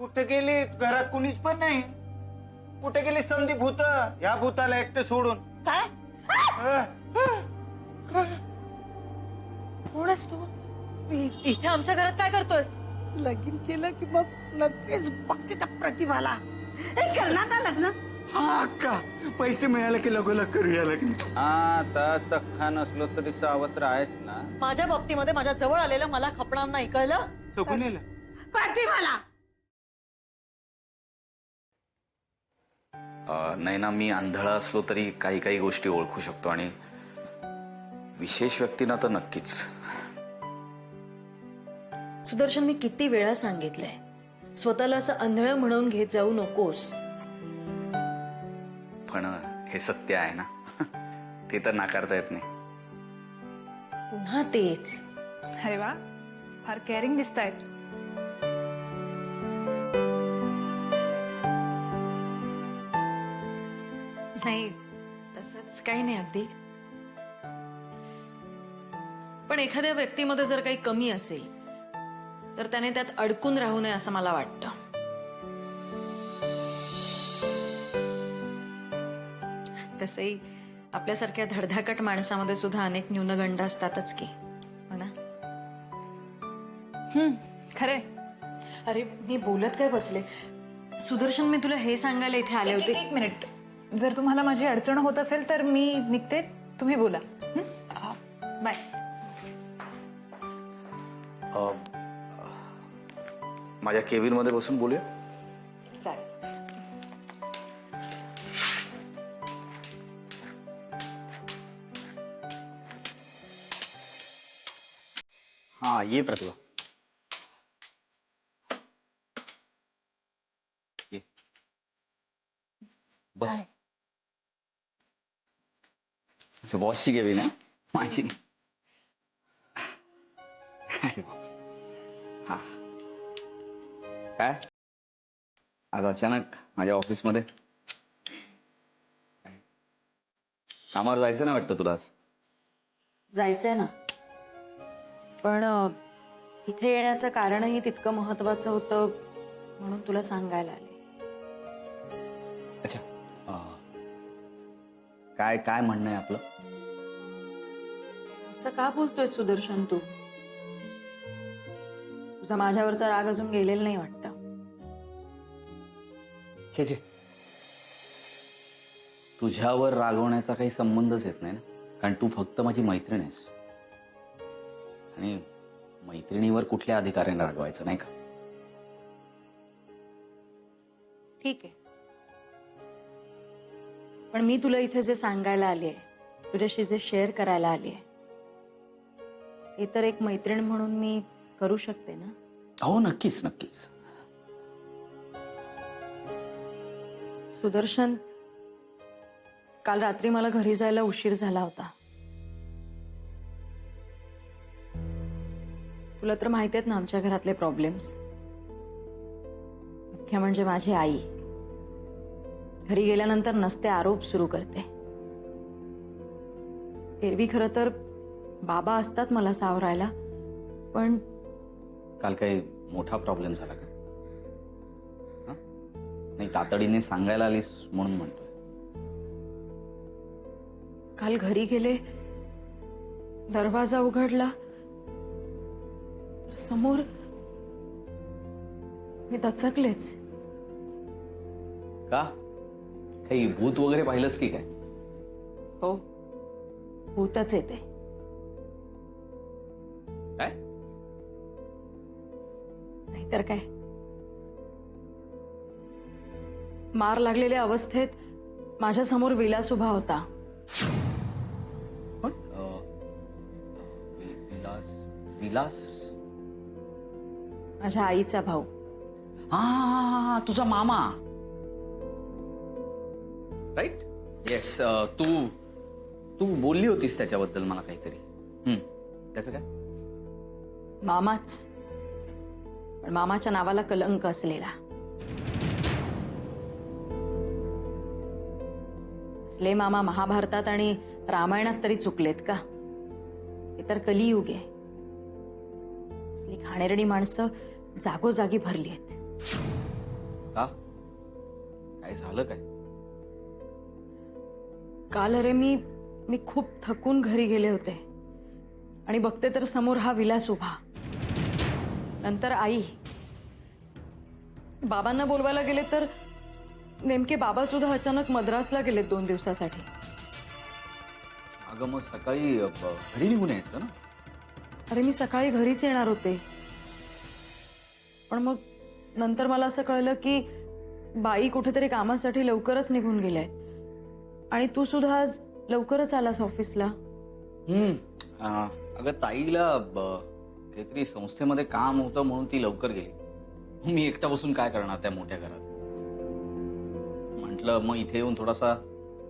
कुठे गेली? घरात कुणीच पण नाही. कुठे गेली समधी भूत? या भूताला एकटे सोडून. काय कोणस तू? इथे आमच्या घरात काय करतोयस? लगीन केलं की मग लगेच बघते त्या प्रतिभाला. करणार ना लग्न? हा का पैसे मिळाले की लगोलग करूया लग्न. हा तर सख्खा नसलो तरी सावत्र आहेस ना. माझ्या बाबतीमध्ये माझ्या जवळ आलेलं मला खपणार नाही, कळलं? सगुनीला प्रतिभाला नाही ना, मी आंधळा असलो तरी काही काही गोष्टी ओळखू शकतो आणि विशेष व्यक्तींना तर नक्कीच. सुदर्शन, मी किती वेळा सांगितलंय स्वतःला असं आंधळ म्हणून घेत जाऊ नकोस. पण हे सत्य आहे ना, ते तर नाकारता येत नाही. पुन्हा तेच. अरे वा, फार केअरिंग दिसतायत. नाही, तसंच काही नाही अगदी. पण एखाद्या व्यक्तीमध्ये जर काही कमी असेल तर त्याने त्यात अडकून राहू नये असं मला वाटतं. तसंही आपल्यासारख्या धडधाकट माणसामध्ये सुद्धा अनेक न्यूनगंड असतातच की, हो ना? खरे. अरे, मी बोलत काय बसले. सुदर्शन, मी तुला हे सांगायला इथे आले होते. एक मिनिट, जर तुम्हाला माझी अडचण होत असेल तर मी निघते, तुम्ही बोला. बाय. माझ्या केबिन मध्ये बसून बोलूया. चालेल. हाँ, ये प्रतिभा, ये बस. जो बॉसची केबिन आहे, माझी नाही. अरे बाप. हा, काय आज अचानक माझ्या ऑफिस मध्ये? कामावर जायचं ना वाटतं तुला आज? जायचंय ना, पण इथे येण्याचं कारणही तितकं महत्वाचं होतं म्हणून तुला सांगायला आले. अच्छा, काय काय म्हणणं आहे आपलं? असं का बोलतोय सुदर्शन तू? तुझा माझ्यावरचा राग अजून गेलेला नाही वाटतं. छे छे, तुझ्यावर रागवण्याचा काही संबंधच येत नाही ना, कारण तू फक्त माझी मैत्रीण आहेस आणि मैत्रिणीवर कुठल्या अधिकाऱ्याने रागवायचं नाही का? ठीक आहे, पण मी तुला इथे जे सांगायला आली आहे, तुझ्याशी जे शेअर करायला आली आहे, ते तर एक मैत्रीण म्हणून मी करू शकते ना. हो, नक्कीच नक्कीच. सुदर्शन, काल रात्री मला घरी जायला उशीर झाला होता. तुला तर माहिती आहेत ना आमच्या घरातले प्रॉब्लेम्स. मुख्य म्हणजे माझी आई घरी गेल्यानंतर नसते आरोप सुरू करते. एरवी खरं तर बाबा असतात मला सावरायला, पण काल काही मोठा प्रॉब्लेम झाला का? हं? नाही, तातडीने सांगायला आलीस म्हणून म्हणतोय. काल घरी गेले, दरवाजा उघडला तर समोर मी दचकलेच. का? काही भूत वगैरे पाहिलंस की काय? हो, भूतच येते. काय? नाहीतर काय, मार लागलेल्या अवस्थेत माझ्या समोर विलास उभा होता. पण विलास विलास माझ्या आईचा भाऊ. हा, तुझा मामा. राईट. येस. तू बोलली होतीस त्याच्याबद्दल मला काहीतरी. त्याचं काय? मामाच, पण मामाच्या नावाला कलंक असलेला. असले मामा महाभारतात आणि रामायणात तरी चुकलेत का? हे तर कलियुग आहे. असली घाणेरडी माणसं जागोजागी भरली आहेत. का? काय झालं काय? काल अरे मी खूप थकून घरी गेले होते आणि बघते तर समोर हा विलास उभा. नंतर आई. बाबांना बोलवायला गेले तर नेमके बाबा सुद्धा अचानक मद्रासला गेलेत 2 दिवसासाठी. अगं, मग सकाळी घरी निघून यायचं ना? अरे मी सकाळी घरीच येणार होते, पण मग नंतर मला असं कळलं की बाई कुठेतरी कामासाठी लवकरच निघून गेल्यात आणि तू सुद्धा आज लवकरच आलास ऑफिसला. अगं, ताईला काहीतरी संस्थेमध्ये काम होतं म्हणून ती लवकर गेली. मी एकटा बसून काय करणार त्या मोठ्या घरात. म्हटलं मग इथे येऊन थोडासा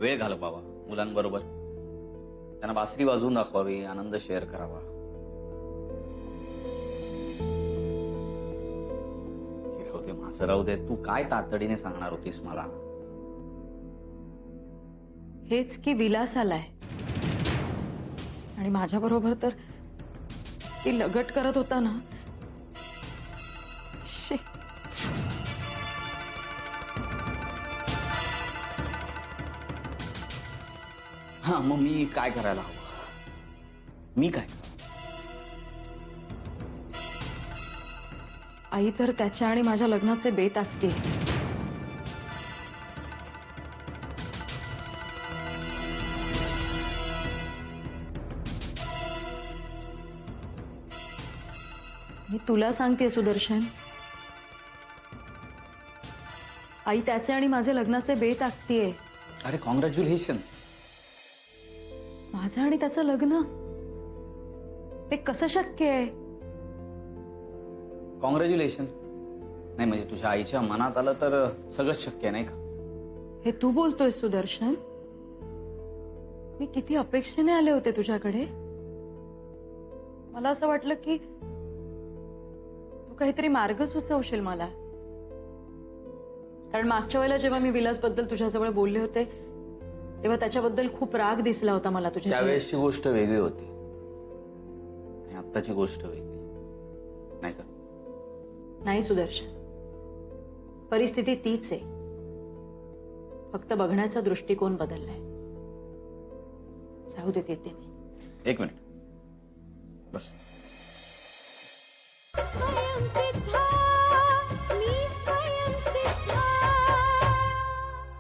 वेळ घालवावा मुलांबरोबर. त्यांना बासरी वाजवून दाखवावी, आनंद शेअर करावा. राहू दे, माझं राहू दे. तू काय तातडीने सांगणार होतीस मला? हेच की विलास आलाय आणि माझ्या बरोबर तर ती लगट करत होता ना. शी. हा, मग मी काय करायला हवं? मी काय? आई तर त्याच्या आणि माझ्या लग्नाचे बेत आखते. मी तुला सांगते सुदर्शन, आई त्याचे आणि माझे लग्नाचे बेत आखतीये. अरे, कॉंग्रॅच्युलेशन. माझं आणि त्याचं लग्न ते कसं शक्य आहे? कॉंग्रॅच्युलेशन. नाही म्हणजे तुझ्या आईच्या मनात आलं तर सगळंच शक्य आहे, नाही का? हे तू बोलतोय सुदर्शन? मी किती अपेक्षेने आले होते तुझ्याकडे. मला असं वाटलं की तू काहीतरी मार्ग सुचवशील मला. कारण मागच्या वेळेला जेव्हा मी विलासबद्दल तुझ्याजवळ बोलले होते तेव्हा त्याच्याबद्दल खूप राग दिसला होता मला तुझ्या. त्यावेळेसची गोष्ट वेगळी होती आणि आत्ताची गोष्ट वेगळी, नाही का? नाही सुदर्शन, परिस्थिती तीच आहे, फक्त बघण्याचा दृष्टिकोन बदललाय. जाऊ देत येते मी. एक मिनिट बस.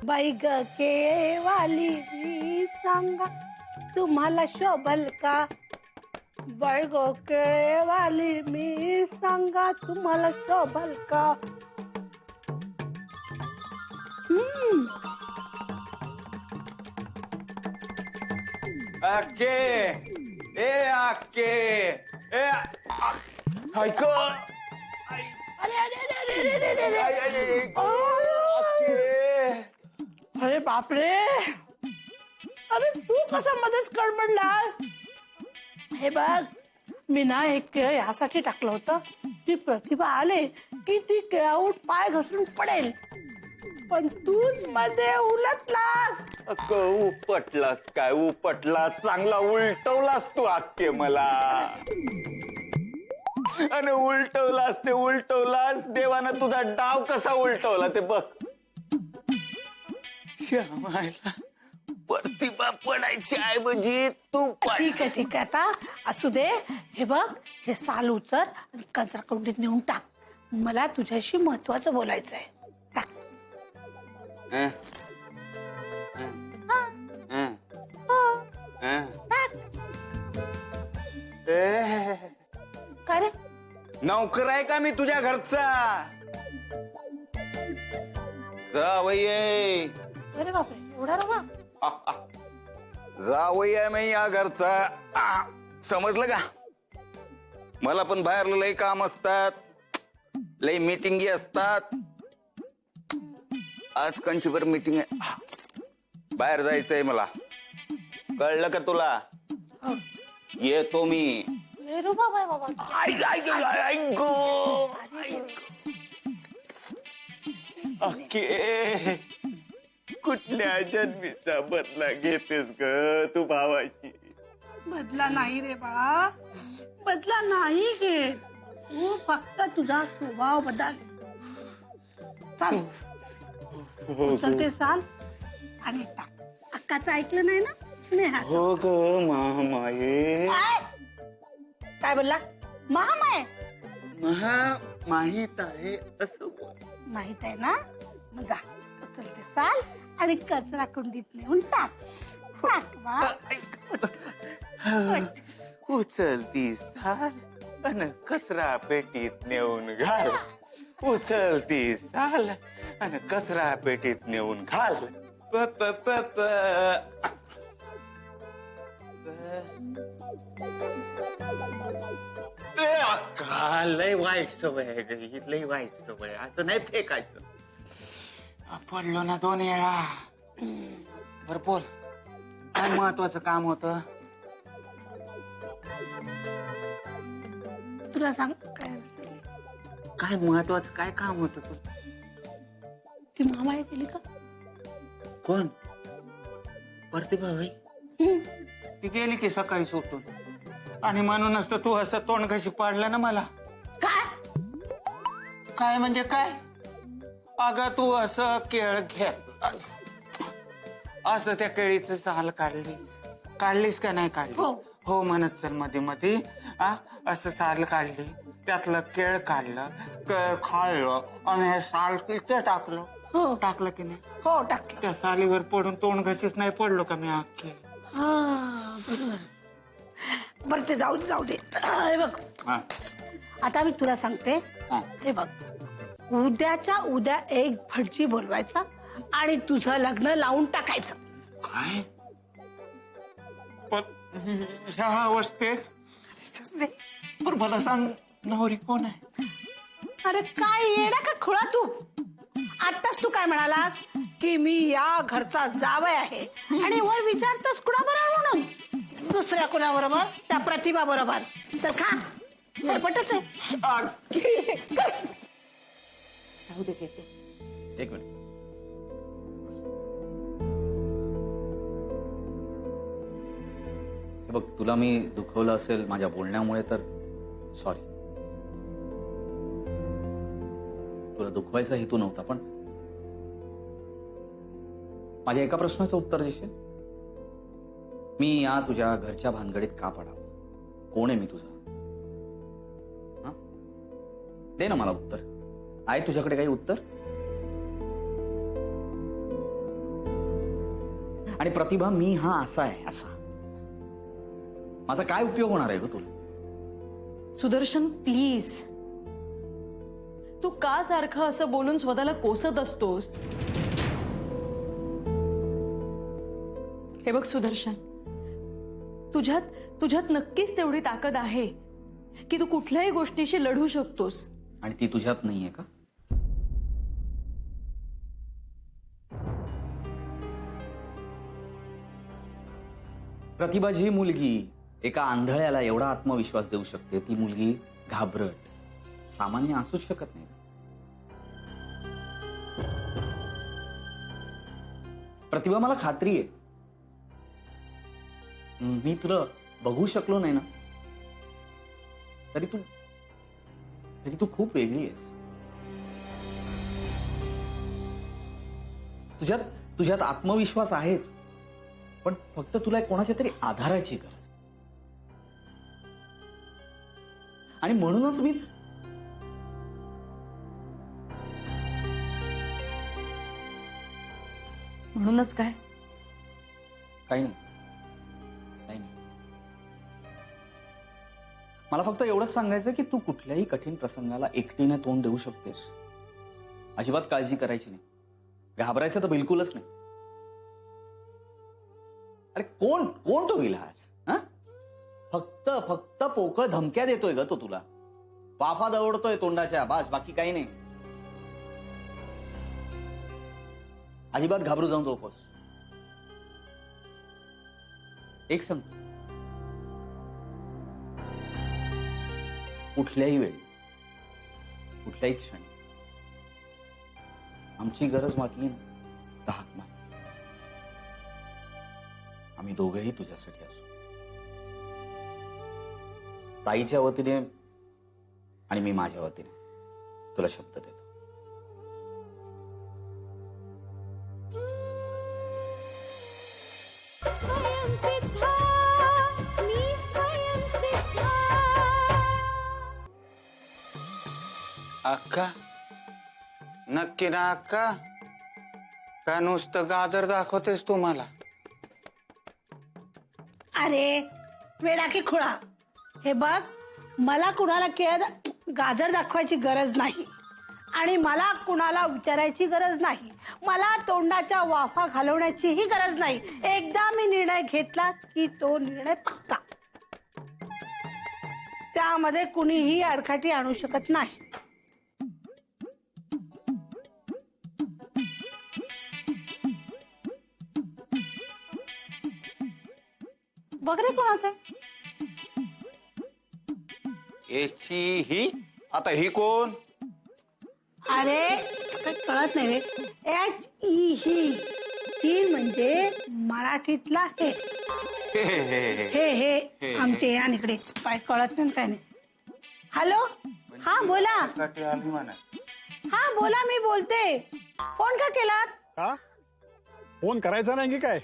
बाई ग केळेवाली मी सांगा तुम्हाला शोभल का? बाई ग केळेवाली मी सांगा तुम्हाला शोभल का? आके ए आके ए ऐक अरे अरे अरे अरे अरे अरे अरे आके अरे बापरे, अरे तू कसा मध्येच कडबडलास? हे बघ, मी ना एक केळ यासाठी टाकलं होतं ती प्रतिभा आले की ती केळावर पाय घसरून पडेल, पण तूच मध्ये उलटलास. उपटलास काय उपटलास, चांगला उलटवलास तू आके मला. आणि उलटवलास ते उलटवलास, देवानं तुझा डाव कसा उलटवला ते बघ. श्यामायला प्रतिभा पडायची ऐवजी तू ठीक आहे आता असू दे. हे बघ, हे साल उचल आणि कचरा कुंडीत नेऊन टाक. मला तुझ्याशी महत्वाचं बोलायचं आहे. टाक. टाक. काय रे? नौकर आहे का मी तुझ्या घरचा? जावई आहे. अरे बापरे, एवढा रवा? जावई आहे मी या घरचा. समजलं का? मला पण बाहेर लय काम असतात, लय मीटिंगी असतात. आज कंचीभर मीटिंग आहे, बाहेर जायचंय मला. कळलं का तुला? येतो मी. अरे बाबा बाबा, ऐक अके, कुठल्या जन्मीचा बदला घेतेस ग तू भावाशी? बदला नाही रे बाळा, बदला नाही घे. तू फक्त तुझा स्वभाव बदल. चाल, उचलते साल आणि टाक. अक्काचं ऐकलं नाही ना स्नेहाचं? हो ग महामाये. काय बोलला? महामाय माहित आहे असं बोल. माहित आहे ना? मग जा, उचलते साल आणि कचरा कुंडीत नेऊन टाक. टाक बा. उचलती साल आणि कचरा पेटीत नेऊन घाल. उचलती साल आणि कचरा पेटीत नेऊन घाल. प प प प. लय वाईट सवय आहे ग ही, लय वाईट सवय. असं नाही फेकायचं. पडलो ना 2 वेळा. बर बोल, काय महत्वाचं काम होतं? तुला सांग काय काय महत्वाचं काय काम होतं तू? ती महामाया केली का? कोण? प्रतिभा भाई. ती गेली की सकाळी सुटून, आणि म्हणूनच तर तू असं तोंड घशी पाडलं ना मला. काय? काय म्हणजे काय? अगं तू असं केळ घेतलास, असं त्या केळीचं साल काढलीस का नाही काढली? हो म्हणत सर मध्ये मध्ये असं साल काढली, त्यातलं केळ काढलं, केळ खाल्लं आणि हे साल तिथे टाकलं. हो टाकलं की नाही? हो टाकलं. त्या सालीवर पडून तोंड घशीच नाही पडलो का मी अख्खे? हा बरोबर. बरं ते जाऊ दे जाऊ दे. हे बघ, आता मी तुला सांगते. हे बघ, उद्याच्या उद्या एक भटजी बोलवायचा आणि तुझं लग्न लावून टाकायचं. काय? पण ह्या अवस्थेत पण मला सांग, नवरी कोण आहे? अरे काय येडा का खुळा तू? आताच तू काय म्हणालास की मी या घरचा जावई आहे आणि वर विचारतोस कुणाबरोबर म्हणून? दुसऱ्या कुणाबरोबर? त्या प्रतिभा बरोबर. तर खा, पटच आहे. जाऊ दे घेते. एक मिनिट. हे बघ, तुला मी दुखवलं असेल माझ्या बोलण्यामुळे तर सॉरी. तुला दुखवायचा हेतू नव्हता, पण माझ्या एका प्रश्नाचं उत्तर देशील? मी या तुझ्या घरच्या भानगडीत का पडावं? कोण आहे मी तुझा? हा, दे ना मला उत्तर. आहे तुझ्याकडे काही उत्तर? आणि प्रतिभा, मी हा असा आहे, असा माझा काय उपयोग होणार आहे ग तुला? सुदर्शन प्लीज, तू का सारखं असं बोलून स्वतःला कोसत असतोस? हे बघ सुदर्शन, तुझ्यात नक्कीच तेवढी ताकद आहे की तू कुठल्याही गोष्टीशी लढू शकतोस. आणि ती तुझ्यात नाहीये का? प्रतिभा जी मुलगी एका आंधळ्याला एवढा आत्मविश्वास देऊ शकते, ती मुलगी घाबरट सामान्य असूच शकत नाही. प्रतिभा, मला खात्री आहे मी तुला बघू शकलो नाही ना, तरी तू खूप वेगळी आहेस. तुझ्यात आत्मविश्वास आहेच, पण फक्त तुला कोणाच्या तरी आधाराची गरज. आणि म्हणूनच मी म्हणूनच काय? काही नाही. मला फक्त एवढंच सांगायचं की तू कुठल्याही कठीण प्रसंगाला एकटीने तोंड देऊ शकतेस. अजिबात काळजी करायची नाही, घाबरायचं तर बिलकुलच नाही. अरे कोण तो विलास? फक्त पोकळ धमक्या देतोय ग तो तुला, वाफा दवडतोय तोंडाच्या, बास, बाकी काही नाही. अजिबात घाबरू जाऊन नकोस. एक सांग, कुठल्याही वेळी कुठल्याही क्षणी आमची गरज वाटली ना, तर हाक मार. आम्ही दोघेही तुझ्यासाठी असू. ताईच्या वतीने आणि मी माझ्या वतीने तुला शब्द देतो. अक्का, नक्की ना अक्का? का नुसतं गाजर दाखवतेस तू मला? अरे वेडा की खुळा, हे बघ, मला कुणाला गाजर दाखवायची गरज नाही आणि मला कुणाला विचारायची गरज नाही. मला तोंडाच्या वाफा घालवण्याचीही गरज नाही. एकदा मी निर्णय घेतला की तो निर्णय पक्का. त्यामध्ये कुणीही अडकाठी आणू शकत नाही. बघ रे कोणाचं याची ही? आता ही कोण? अरे काही कळत नाही रे. ही म्हणजे मराठीतला हे. हे आमचे या इकडे काय कळत नाही काय नाही. हॅलो, हा बोला. आली म्हणा. हा बोला, मी बोलते. फोन का केलात? का फोन करायचा नाही की काय?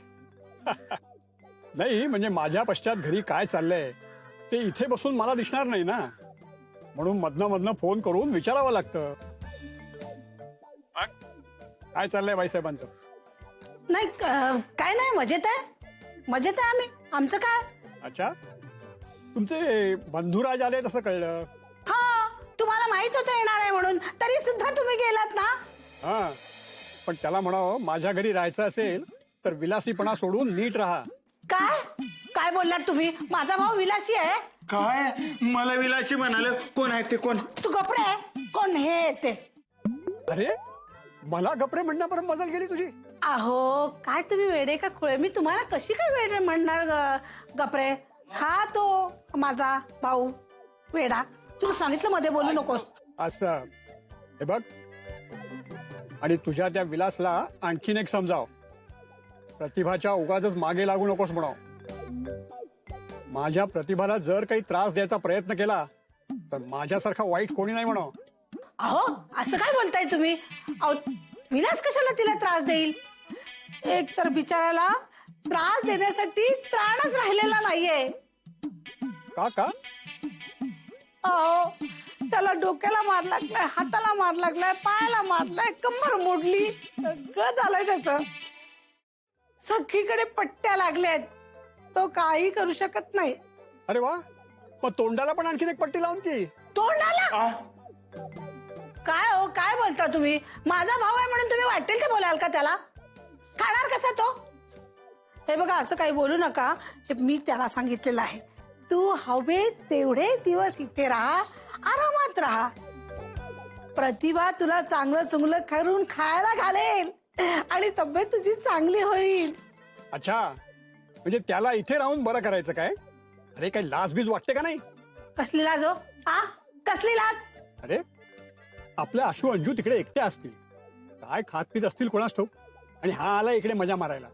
नाही म्हणजे माझ्या पश्चात घरी काय चाललंय ते इथे बसून मला दिसणार नाही ना, म्हणून मधनं फोन करून विचारावं लागतं. काय चाललंय बाईसाहेबांचं? नाही काय नाही, मजेत आहे आम्ही. आमचं काय? अच्छा, तुमचे बंधुराज आले तसं कळलं. हा, तुम्हाला माहित होतं येणार आहे म्हणून, तरी सुद्धा तुम्ही गेलात ना. हा, पण त्याला म्हणावं माझ्या घरी राहायचं असेल तर विलासीपणा सोडून नीट राहा. काय बोललात तुम्ही? माझा भाऊ विलासी आहे? काय मला विलासी म्हणाल? कोण आहे ते? कोण? तू कपडे कोण हे ते? अरे मला गपरे म्हणण्यापर्यंत मजल गेली तुझी. अहो काय तुम्ही वेडे का खुळे? मी तुम्हाला कशी काय वेडे म्हणणार गपरे? हा तो माझा भाऊ वेडा. तुला सांगितलं मध्ये बोलू नकोस. असं हे बघ, आणि तुझ्या त्या विलासला आणखीन एक समजाव, प्रतिभाच्या उगाचच मागे लागू नकोस म्हणाव. माझ्या प्रतिभाला जर काही त्रास द्यायचा प्रयत्न केला तर माझ्यासारखा वाईट कोणी नाही म्हणाव. अहो असं काय बोलताय तुम्ही? अहो विलास कशाला तिला त्रास देईल? एक तर बिचाराला त्रास देण्यासाठी त्राणच राहिलेला नाहीये. का? अहो त्याला डोक्याला मार लागलाय, हाताला मार लागलाय, पायाला मारलाय, कंबर मोडली, सगळं झालंय त्याच. सगळीकडे पट्ट्या लागल्यात. तो काही करू शकत नाही. अरे वा, मग तोंडाला पण आणखीन एक पट्टी लावून की. तोंडाला? काय हो, काय बोलता तुम्ही? माझा भाऊ आहे म्हणून तुम्ही वाटेल ते बोलाल का त्याला? खाणार कसा तो? हे बघा असं काही बोलू नका. हे मी त्याला सांगितलेलं आहे. तू हवे तेवढे दिवस इथे राहा, आरामात राहा. प्रतिभा तुला चांगलं चुंगलं करून खायला घालेल आणि तब्येत तुझी चांगली होईल. अच्छा, म्हणजे त्याला इथे राहून बरं करायचं काय? अरे काही लाज बीज वाटते का नाही? कसली लाज हो? हा, कसली लाज? अरे आपल्या आशू अंजू तिकडे एकट्या असतील, काय खात पीत असतील कोणास ठाऊक, आणि हा आला इकडे मजा मारायला.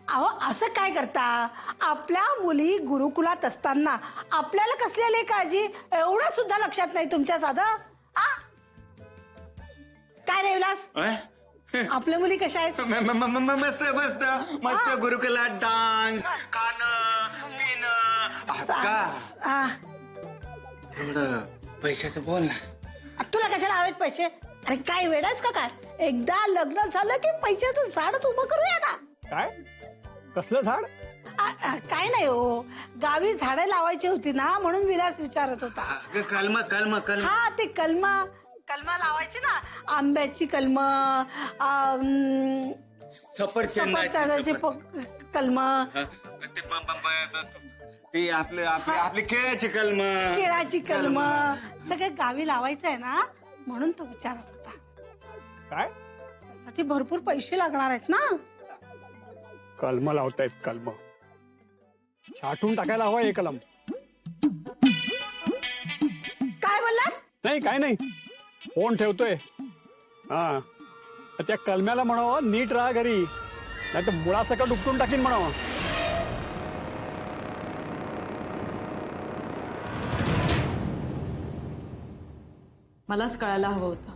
अहो असं काय करता? आपल्या मुली गुरुकुलात असताना आपल्याला कसली आली काळजी, एवढं सुद्धा लक्षात नाही तुमच्या साधं? काय रे विलास, आपल्या मुली कशा आहेत? मस्त मस्त मस्त. गुरुकुलात डान्स, खाणं पिणं. का थोडं पैशाचं बोल ना. तुला कशाला हवेत पैसे? अरे काय वेडाच का काय? एकदा लग्न झालं की पैशाचं झाडच उभं करूया ना. काय कसलं झाड? काय नाही हो, गावी झाडं लावायची होती ना, म्हणून विलास विचारत होता. कलम कलम कलम. हा, ते कलमा लावायची ना, आंब्याची कलम, सफरचंदाची कलम, ते आपली केळ्याची कलम, केळाची कलम, सगळं गावी लावायचं आहे ना, म्हणून तो विचारत होता. काय त्यासाठी भरपूर पैसे लागणार आहेत ना. कलम लावतायत? कलम छाटून टाकायला हवा हे कलम. काय बोललात? नाही काय नाही, फोन ठेवतोय. हा, त्या कलम्याला म्हणावं नीट राहा घरी, नाही तर मुळासकट उपटून टाकीन म्हणावं. मलाच कळायला हवं होतं.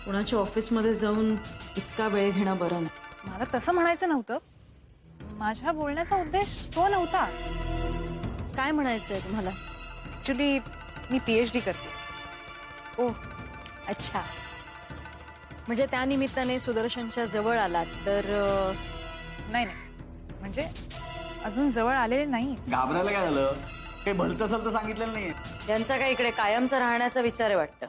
कुणाच्या ऑफिसमध्ये जाऊन इतका वेळ घेणं बरं नाही. मला तसं म्हणायचं नव्हतं. माझ्या बोलण्याचा उद्देश तो नव्हता. काय म्हणायचंय तुम्हाला? ऍक्च्युली मी PhD करते. ओ अच्छा, म्हणजे त्या निमित्ताने सुदर्शनच्या जवळ आलात तर नाही म्हणजे अजून जवळ आलेले नाही. घाबरायला काय झालं? काही भलतं सलतं सांगितलेलं नाहीये. यांचा काय इकडे कायमचा राहण्याचा विचार आहे वाटतं.